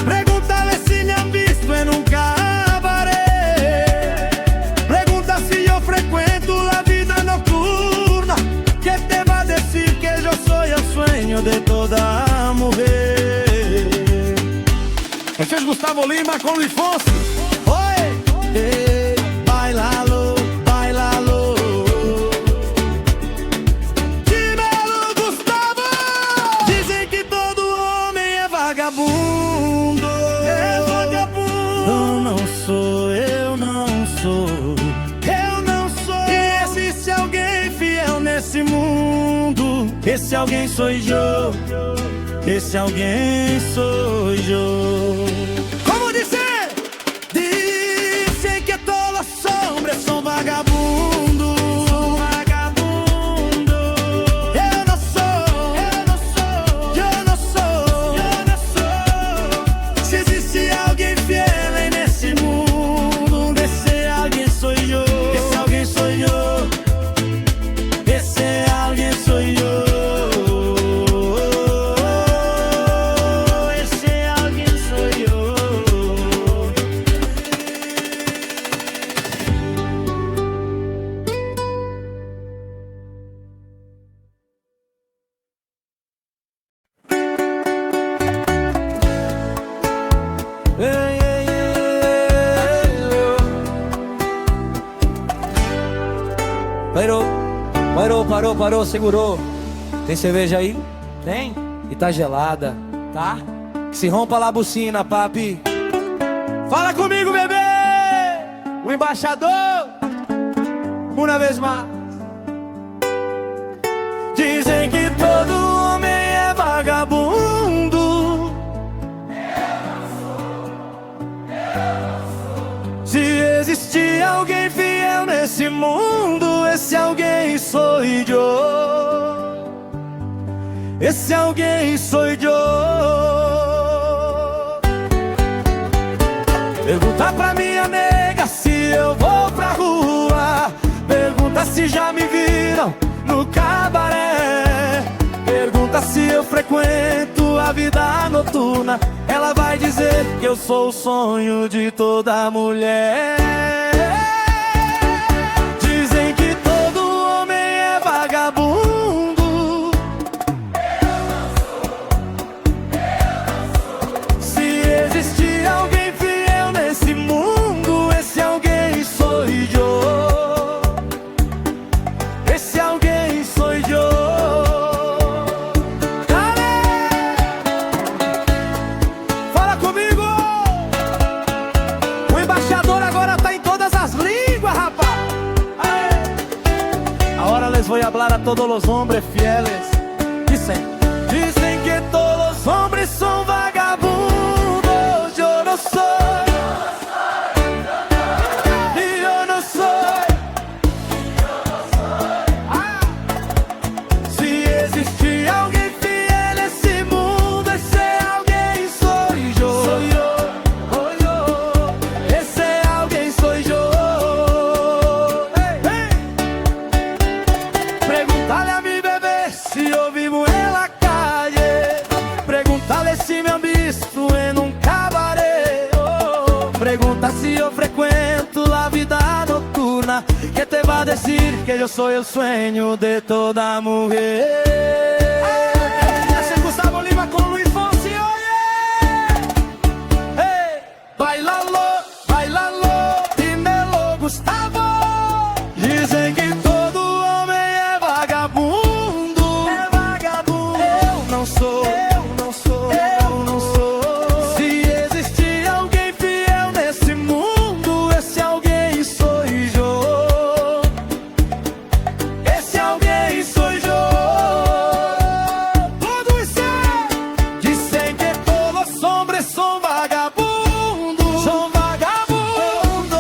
Pregúntale si me han visto en un cabaret. Pregunta si yo frecuento la vida nocturna, que te va a decir que yo soy el sueño de toda mujer. Esse é Gustavo Lima com Luiz Fonsi. Oi! Ei, bailalo, bailalo. Dímelo, Gustavo! Dizem que todo homem é vagabundo. É vagabundo. Eu não sou, eu não sou. Eu não sou. E existe alguém fiel nesse mundo, esse alguém sou eu. Esse alguém sou eu. Como dizer? Dizem que todos os hombres são vagabundos. Vagabundo. Eu não sou, eu não sou, eu não sou, eu não sou. parou, segurou. Tem cerveja aí? Tem? E tá gelada, tá? Que se rompa lá a bucina, papi. Fala comigo, bebê! O embaixador, uma vez mais. Dizem que todo homem é vagabundo. Se existir alguém fiel nesse mundo, esse alguém sou eu. Esse alguém sou eu. Pergunta pra minha nega se eu vou pra rua. Pergunta se já me viram no cabaré. Pergunta se eu frequento a vida noturna. Ela vai dizer que eu sou o sonho de toda mulher. Dizem que todo homem é vagabundo. Se existir alguém fiel nesse mundo, esse alguém sou eu. Esse alguém sou eu. Fala comigo! O embaixador agora tá em todas as línguas, rapaz! Ahora les voy a hablar a todos los hombres fieles. Dicen que todos los hombres son vagabundos. Yo no soy. Y yo no soy. Se existir alguém fiel nesse mundo, esse alguém sou eu. Esse alguém sou eu. Pregúntale a mi bebé si yo vivo en la calle. Pregúntale si me han visto en un cabaret. Pregunta si yo frecuento la vida nocturna, que te va a decir que yo soy el sueño de toda mujer. Ese es Gustavo Lima con Luis Fonsi, oye. Hey, bailalo, bailalo, dímelo, Gustavo. Dizem que todo homem é vagabundo. É vagabundo. Eu não sou. Eu não sou. Se existir alguém fiel nesse mundo, esse alguém sou eu. Esse alguém sou eu. Tudo isso é. Dizem que todos os homens são vagabundos. São vagabundos.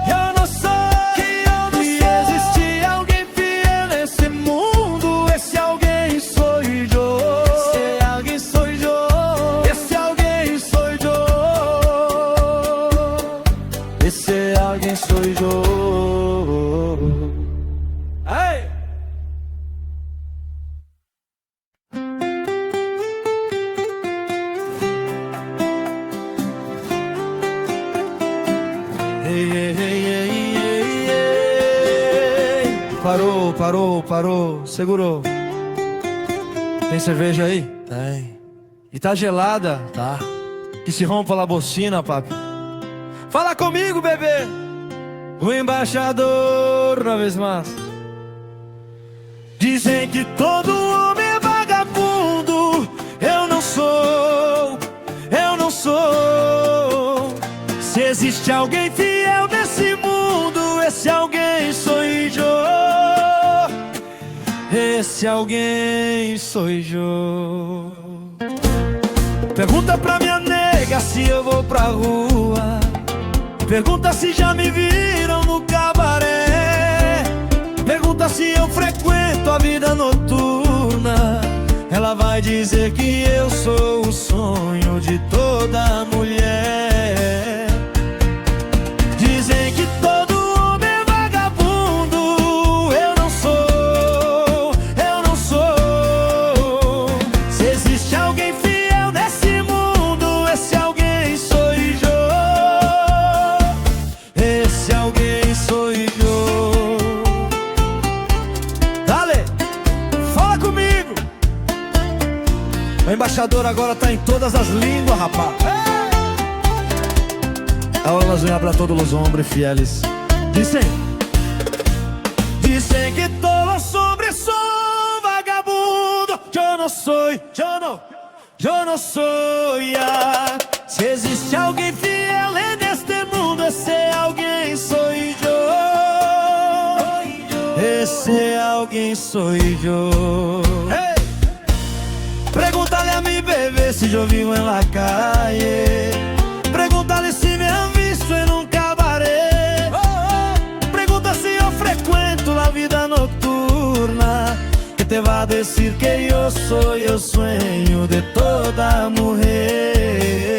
Eu não sou. Se existir alguém fiel nesse mundo, esse alguém sou eu. Esse alguém sou eu. Esse alguém sou eu. Esse alguém sou eu. Ei! Ei. Parou, segurou. Tem cerveja aí? Tem. E tá gelada? Tá. Que se rompa lá a bocina, papi. Fala comigo, bebê. O embaixador, uma vez mais. Dizem que todo homem é vagabundo. Eu não sou. Se existe alguém fiel nesse mundo, esse alguém sou eu. Esse alguém sou eu. Pergunta pra minha nega se eu vou pra rua. Pergunta se já me viram no cabaré. Pergunta se eu frequento a vida noturna. Ela vai dizer que eu sou o sonho de toda mulher. Dizem que todo homem é vagabundo. Eu não sou. Se existe alguém fiel nesse mundo, esse alguém sou eu. Esse alguém sou eu. Dale, fala comigo. O embaixador agora tá em todas as línguas, rapaz. Ahora nos voy a hablar a todos los hombres fieles. Dicen que todos não sou, eu não sou. Se existe alguém fiel neste mundo, esse alguém sou eu. Esse alguém sou eu. Hey! Pregúntale a mi bebé si yo vivo en la calle. Pregúntale si me han visto en un cabaret. Pregunta si yo frecuento la vida nocturna, que te va a decir que yo soy el sueño de toda mujer.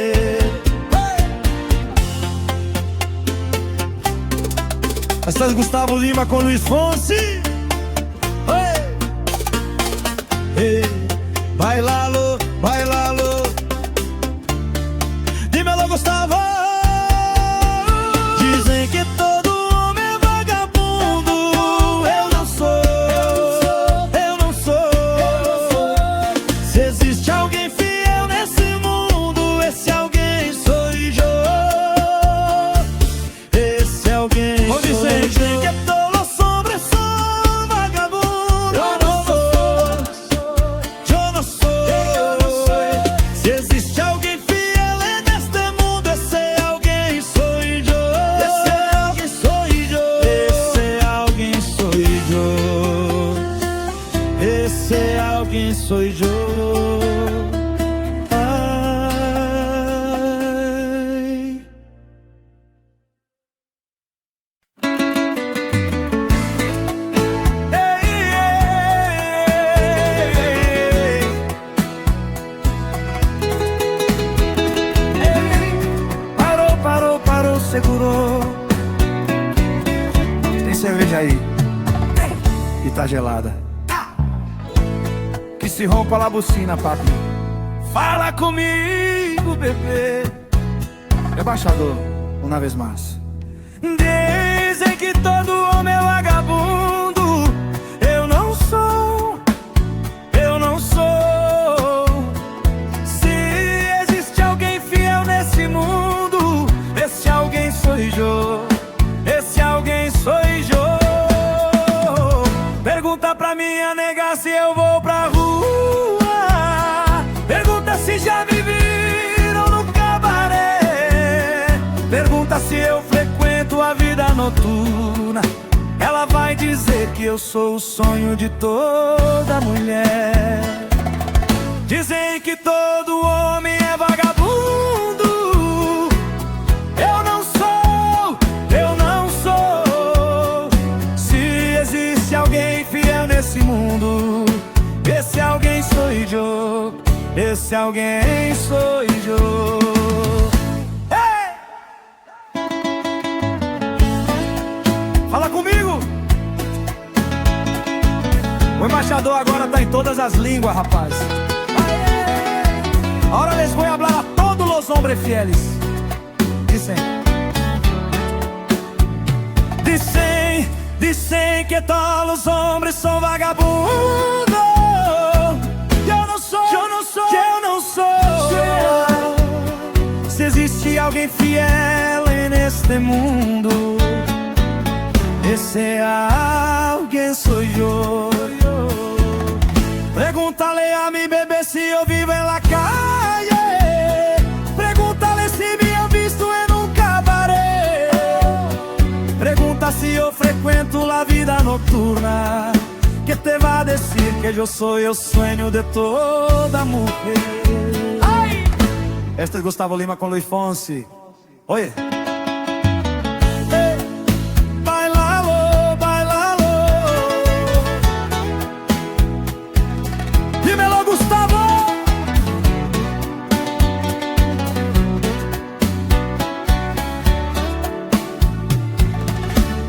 Esta es Gustavo Lima con Luis Fonsi. Bailalo, bailalo. Dímelo, Gustavo. Dizem que todo homem é vagabundo. Eu não sou, eu não sou. Se existe alguém fiel nesse mundo, esse alguém sou eu. Esse alguém sou eu. Dizem que todos os homens são vagabundos. Eu não sou, eu não sou. Se existe alguém fiel neste mundo, esse alguém sou eu. Esse alguém sou eu. Esse alguém sou eu. Esse alguém sou eu. Parou, segurou. Tem cerveja aí? E tá gelada. Que se rompa a bucina, papi. Fala comigo, bebê. Embaixador, uma vez mais. Dizem que todo homem é vagabundo. Eu não sou, eu não sou. Se existe alguém fiel nesse mundo, esse alguém sou eu. Esse alguém sou eu. Pergunta pra minha nega se eu vou pra rua. Pergunta se já me viram no cabaré. Pergunta se eu frequento a vida noturna. Ela vai dizer que eu sou o sonho de toda mulher. Dizem que todo homem é vagabundo. Eu não sou, eu não sou. Se existe alguém fiel nesse mundo, esse alguém sou eu. Esse alguém sou eu. Hey! Fala comigo. O embaixador agora tá em todas as línguas, rapaz. Ahora les voy a hablar a todos los hombres fieles. Dicen que todos os homens são vagabundos. Eu não sou, eu não sou, eu não sou. Se existe alguém fiel neste mundo, esse alguém sou eu. Pregúntale a mi bebé si eu vivo en la calle. Pregúntale si me han visto en un cabaret. Pregunta si yo frecuento la vida nocturna, que te va a decir que yo soy el sueño de toda mujer. ¡Ay! Este es Gustavo Lima con Luis Fonsi. Oye. Dímelo, Gustavo.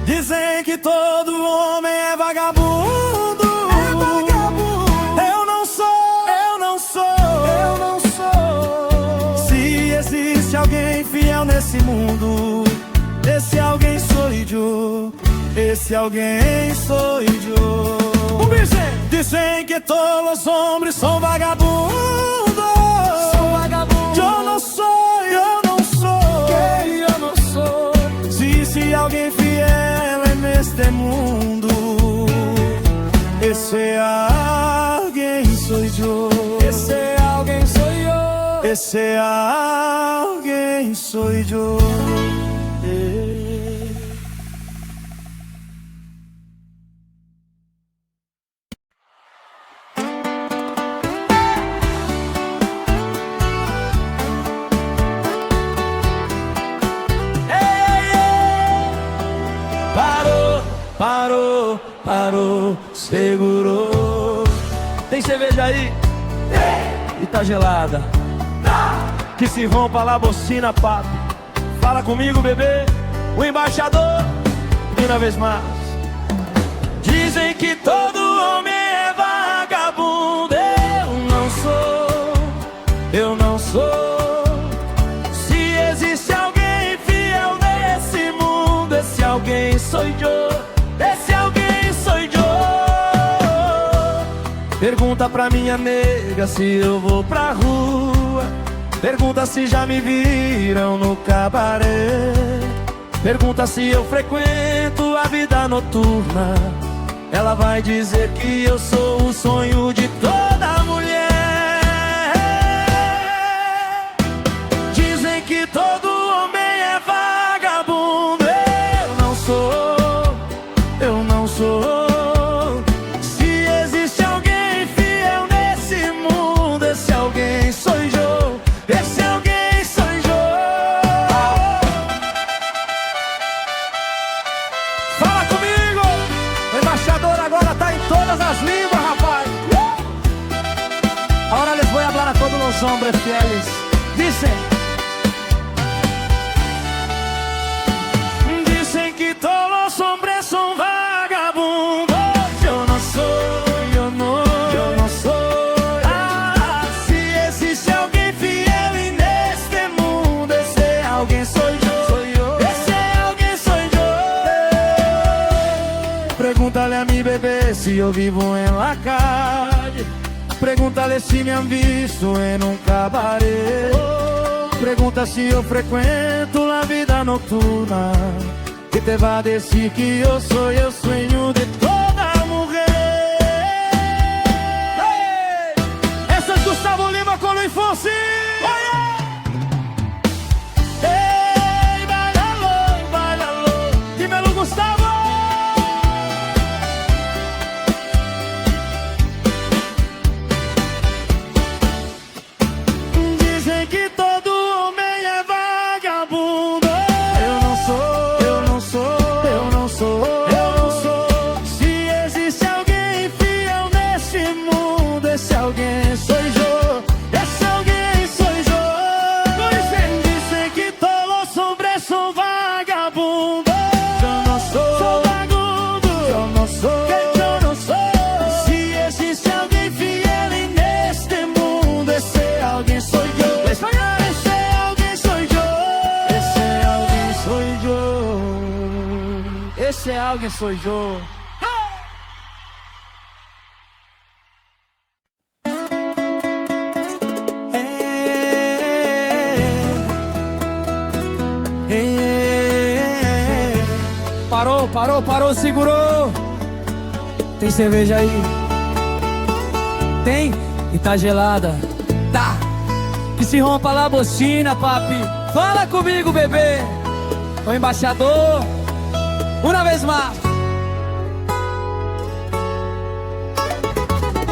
Dizem que todo homem é vagabundo. É vagabundo. Eu não sou, eu não sou, eu não sou. Se existe alguém fiel nesse mundo, esse alguém sou eu. Esse alguém sou eu. Dizem que todos os homens são vagabundos. Eu não sou, eu não sou. Eu não sou. Se existe alguém fiel neste mundo, esse alguém sou eu. Esse alguém sou eu. Esse alguém sou eu. Parou, parou, segurou. Tem cerveja aí? Tem. E tá gelada? Tá. Que se rompa lá, bocina, papi. Fala comigo, bebê. O embaixador, e uma vez mais. Dizem que todo homem é vagabundo. Eu não sou. Se existe alguém fiel nesse mundo, esse alguém sou eu. Esse alguém sou eu. Pergunta pra minha nega se eu vou pra rua. Pergunta se já me viram no cabaré. Pergunta se eu frequento a vida noturna. Ela vai dizer que eu sou o sonho de toda mulher. Dizem que todo homem é vagabundo. Eu não sou. Se existe alguém fiel nesse mundo, esse alguém sou eu. Esse alguém sou eu. Fala comigo. O embaixador agora tá em todas as línguas, rapaz. Ahora les voy a hablar a todos los hombres fieles. Dice: dicen que todos los hombres son vagabundos. Yo no soy. Ah, si existe alguien fiel y neste mundo, ese alguien soy yo. Ese alguien soy yo. Pregúntale a mi bebé si yo vivo en la calle. Pregúntale si me han visto en un cabaret. Pregunta si yo frecuento la vida nocturna. Que te va a decir que yo soy el sueño de toda mujer. Hey! Essa es Gustavo Lima con Luis Fonsi. Hey, bailalo, bailalo. Dímelo, Gustavo. Dizem que todo homem é vagabundo. Eu não sou. Se existe alguém fiel nesse mundo, esse alguém sou eu. Esse alguém sou eu. Dizem que todos os hombres são vagabundos. Eu não sou vagabundo. Eu não sou. Se existe alguém fiel neste mundo, esse alguém sou eu. Esse alguém sou eu. Esse alguém sou eu. ese alguien soy yo. Parou, segurou. Tem cerveja aí? Tem? E tá gelada? Tá. Que se rompa lá a bocina, papi. Fala comigo, bebê. O embaixador. Uma vez mais.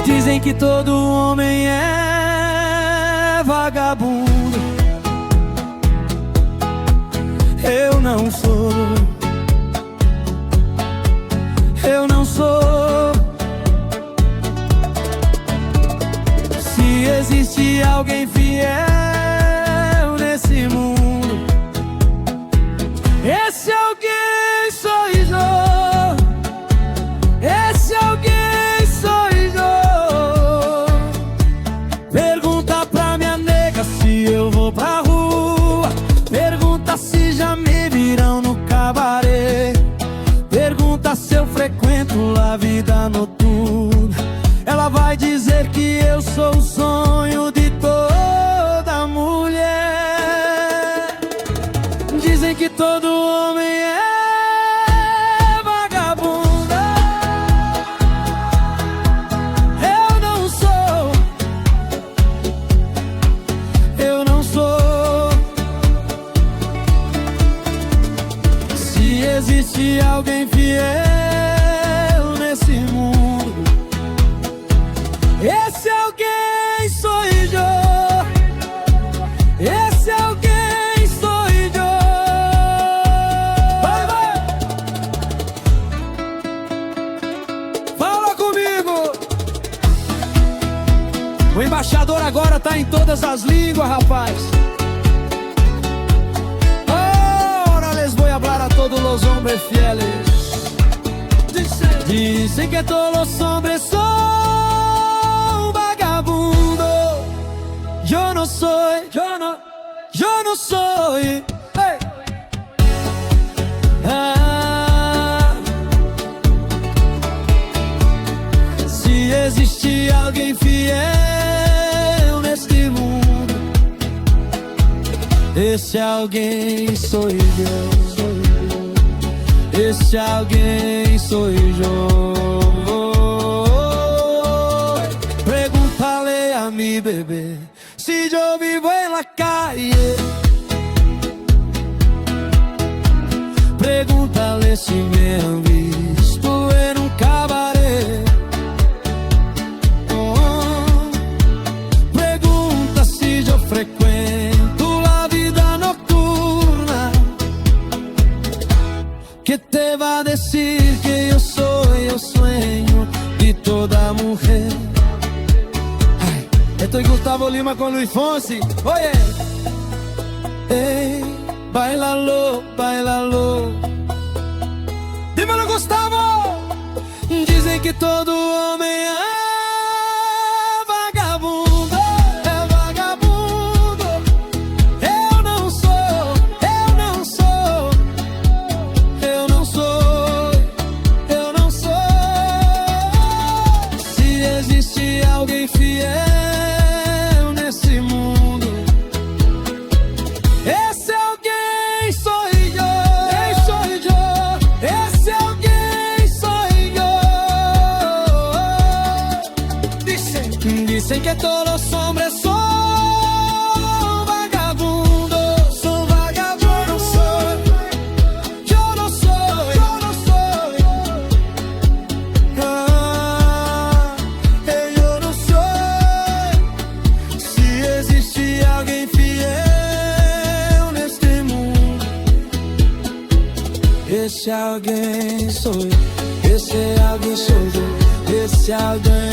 Dizem que todo homem é vagabundo. Eu não sou. Eu não sou. Se existe alguém fiel nesse mundo, esse alguém sou eu. Esse alguém sou eu. Pergunta pra minha nega se eu vou pra rua. Pergunta se já me viram no cabaré. Pergunta se eu frequento a vida noturna. Ela vai dizer que eu sou o sonho de toda mulher. Dizem que todo homem é vagabundo. Eu não sou. O embaixador agora tá em todas as línguas, rapaz. Ahora les voy a hablar a todos los hombres fieles. Dicen que todos los hombres son vagabundos. Yo no soy, yo no soy. Hey. Se existe alguém fiel neste mundo, esse alguém sou eu. Esse alguém sou eu. Pregúntale a mi bebé si yo vivo en la calle. Pregúntale si me han visto en un cabaret. Pregunta si yo frecuento la vida nocturna. Que te va a decir que yo soy el sueño de toda mujer. Ay, estoy Gustavo Lima con Luis Fonsi. Oye, hey, bailalo, bailalo. Dímelo, Gustavo. Dizem que todo homem é vagabundo. É vagabundo. Eu não sou, eu não sou. Eu não sou, eu não sou. Se existe alguém fiel nesse mundo, esse alguém sou eu. Esse alguém sou eu. Dicen que todos los hombres son vagabundos. Son vagabundos. Yo no soy. Eu não sou. Se existe alguém fiel neste mundo, esse alguém sou eu. Esse alguém sou eu. Esse alguém